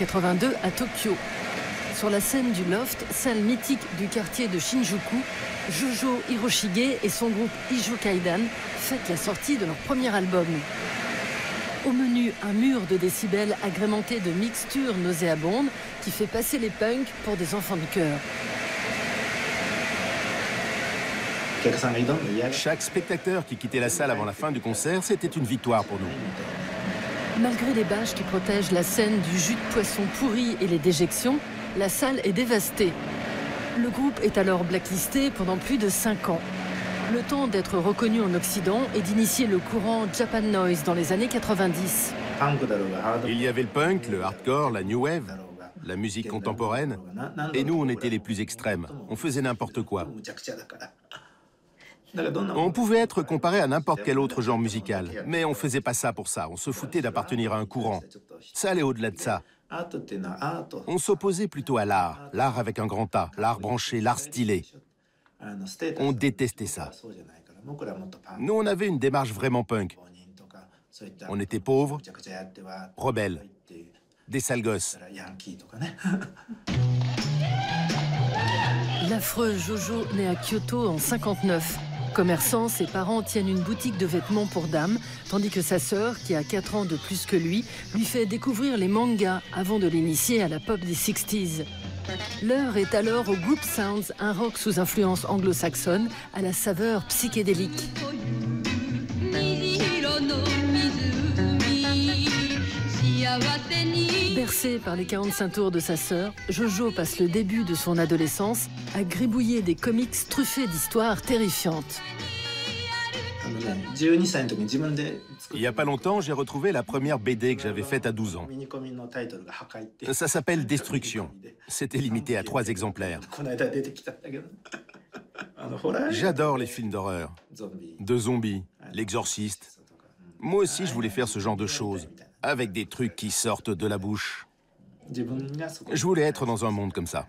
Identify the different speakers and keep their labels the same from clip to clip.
Speaker 1: 1982 à Tokyo. Sur la scène du Loft, salle mythique du quartier de Shinjuku, Jojo Hiroshige et son groupe Ijo Kaidan fêtent la sortie de leur premier album. Au menu, un mur de décibels agrémenté de mixtures nauséabondes qui fait passer les punks pour des enfants de cœur.
Speaker 2: Chaque spectateur qui quittait la salle avant la fin du concert, c'était une victoire pour nous.
Speaker 1: Malgré les bâches qui protègent la scène du jus de poisson pourri et les déjections, la salle est dévastée. Le groupe est alors blacklisté pendant plus de 5 ans. Le temps d'être reconnu en Occident et d'initier le courant Japan Noise dans les années 90.
Speaker 2: Il y avait le punk, le hardcore, la new wave, la musique contemporaine. Et nous, on était les plus extrêmes. On faisait n'importe quoi. On pouvait être comparé à n'importe quel autre genre musical. Mais on faisait pas ça pour ça. On se foutait d'appartenir à un courant. Ça allait au-delà de ça. On s'opposait plutôt à l'art. L'art avec un grand A. L'art branché, l'art stylé. On détestait ça. Nous, on avait une démarche vraiment punk. On était pauvres, rebelles, des sales gosses.
Speaker 1: L'affreux Jojo naît à Kyoto en 59. Commerçant, ses parents tiennent une boutique de vêtements pour dames, tandis que sa sœur, qui a 4 ans de plus que lui fait découvrir les mangas avant de l'initier à la pop des 60s. L'heure est alors au Group Sounds, un rock sous influence anglo-saxonne à la saveur psychédélique. Bercé par les 45 tours de sa sœur, Jojo passe le début de son adolescence à gribouiller des comics truffés d'histoires terrifiantes.
Speaker 2: Il n'y a pas longtemps, j'ai retrouvé la première BD que j'avais faite à 12 ans. Ça s'appelle Destruction. C'était limité à 3 exemplaires. J'adore les films d'horreur, de zombies, l'exorciste. Moi aussi, je voulais faire ce genre de choses, avec des trucs qui sortent de la bouche. Je voulais être dans un monde comme ça.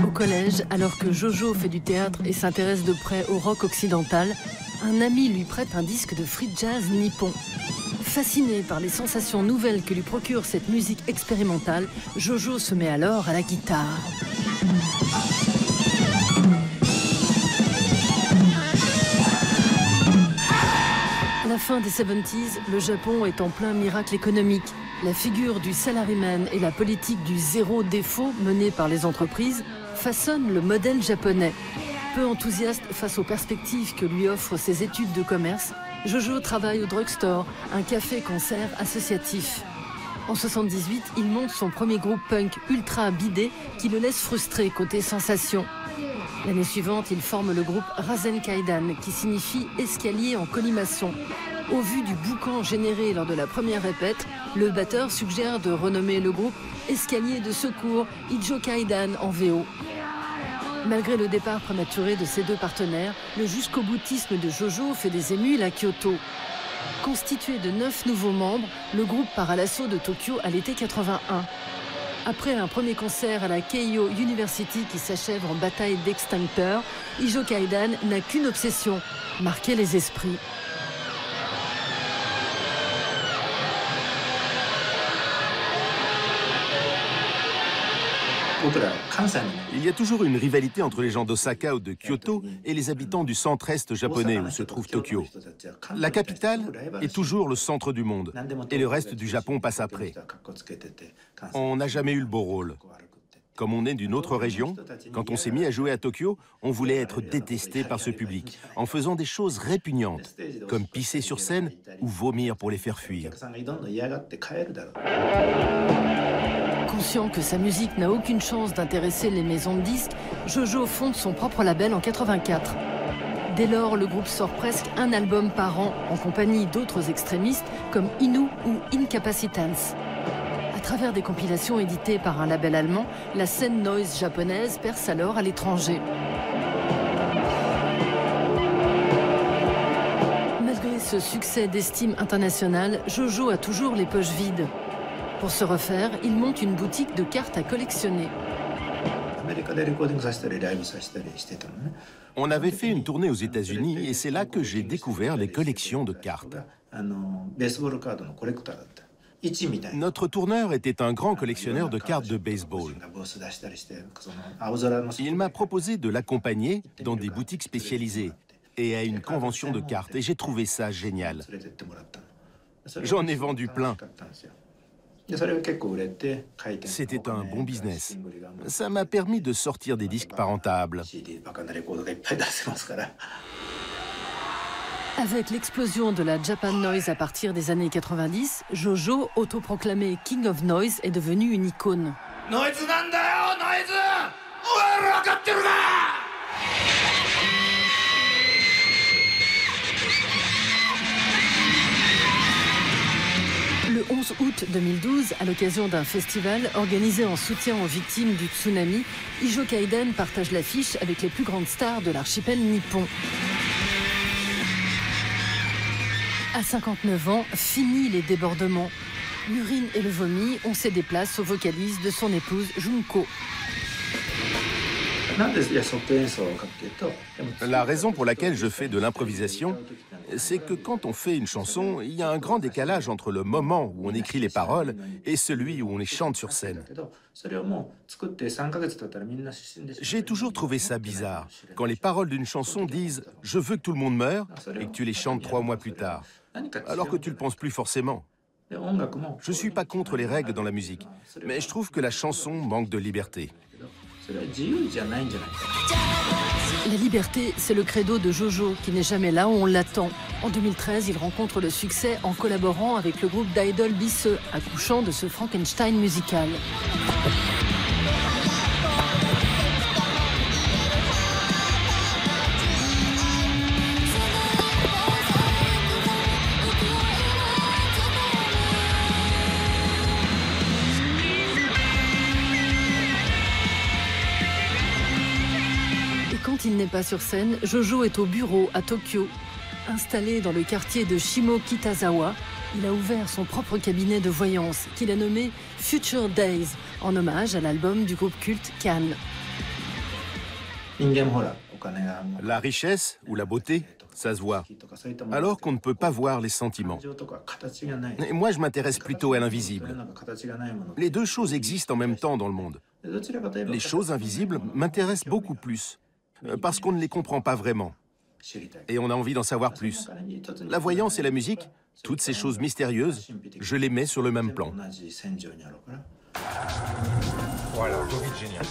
Speaker 1: Au collège, alors que Jojo fait du théâtre et s'intéresse de près au rock occidental, un ami lui prête un disque de free jazz nippon. Fasciné par les sensations nouvelles que lui procure cette musique expérimentale, Jojo se met alors à la guitare. À la fin des 70s, le Japon est en plein miracle économique. La figure du salaryman et la politique du zéro défaut menée par les entreprises façonnent le modèle japonais. Peu enthousiaste face aux perspectives que lui offrent ses études de commerce, Jojo travaille au drugstore, un café-concert associatif. En 78, il monte son premier groupe punk ultra bidé qui le laisse frustré côté sensation. L'année suivante, il forme le groupe Rasen Kaidan, qui signifie escalier en colimaçon. Au vu du boucan généré lors de la première répète, le batteur suggère de renommer le groupe Escalier de secours Ijo Kaidan en VO. Malgré le départ prématuré de ses 2 partenaires, le jusqu'au boutisme de Jojo fait des émules à Kyoto. Constitué de 9 nouveaux membres, le groupe part à l'assaut de Tokyo à l'été 81. Après un premier concert à la Keio University qui s'achève en bataille d'extincteurs, Ijo Kaidan n'a qu'une obsession, marquer les esprits.
Speaker 2: Il y a toujours une rivalité entre les gens d'Osaka ou de Kyoto et les habitants du centre-est japonais où se trouve Tokyo. La capitale est toujours le centre du monde et le reste du Japon passe après. On n'a jamais eu le beau rôle. Comme on est d'une autre région, quand on s'est mis à jouer à Tokyo, on voulait être détesté par ce public en faisant des choses répugnantes, comme pisser sur scène ou vomir pour les faire fuir.
Speaker 1: Conscient que sa musique n'a aucune chance d'intéresser les maisons de disques, Jojo fonde son propre label en 84. Dès lors, le groupe sort presque un album par an en compagnie d'autres extrémistes comme Inu ou Incapacitants. À travers des compilations éditées par un label allemand, la scène noise japonaise perce alors à l'étranger. Malgré ce succès d'estime internationale, Jojo a toujours les poches vides. Pour se refaire, il monte une boutique de cartes à collectionner.
Speaker 2: On avait fait une tournée aux États-Unis et c'est là que j'ai découvert les collections de cartes. Notre tourneur était un grand collectionneur de cartes de baseball. Il m'a proposé de l'accompagner dans des boutiques spécialisées et à une convention de cartes, et j'ai trouvé ça génial. J'en ai vendu plein. C'était un bon business. Ça m'a permis de sortir des disques pas rentables.
Speaker 1: Avec l'explosion de la Japan Noise à partir des années 90, Jojo, autoproclamé King of Noise, est devenu une icône. Le 11 août 2012, à l'occasion d'un festival organisé en soutien aux victimes du tsunami, Ijo Kaiden partage l'affiche avec les plus grandes stars de l'archipel nippon. À 59 ans, fini les débordements. L'urine et le vomi ont cédé place aux vocalises de son épouse Junko.
Speaker 2: La raison pour laquelle je fais de l'improvisation, c'est que quand on fait une chanson, il y a un grand décalage entre le moment où on écrit les paroles et celui où on les chante sur scène. J'ai toujours trouvé ça bizarre, quand les paroles d'une chanson disent « je veux que tout le monde meure » et que tu les chantes 3 mois plus tard, alors que tu ne le penses plus forcément. Je ne suis pas contre les règles dans la musique, mais je trouve que la chanson manque de liberté.
Speaker 1: La liberté, c'est le credo de Jojo, qui n'est jamais là où on l'attend. En 2013, il rencontre le succès en collaborant avec le groupe d'idol Bisseux, accouchant de ce Frankenstein musical. Quand il n'est pas sur scène, Jojo est au bureau à Tokyo. Installé dans le quartier de Shimo-Kitazawa, il a ouvert son propre cabinet de voyance qu'il a nommé Future Days, en hommage à l'album du groupe culte Can.
Speaker 2: La richesse ou la beauté, ça se voit, alors qu'on ne peut pas voir les sentiments. Et moi, je m'intéresse plutôt à l'invisible. Les deux choses existent en même temps dans le monde. Les choses invisibles m'intéressent beaucoup plus, parce qu'on ne les comprend pas vraiment. Et on a envie d'en savoir plus. La voyance et la musique, toutes ces choses mystérieuses, je les mets sur le même plan.
Speaker 3: Voilà, Covid génial.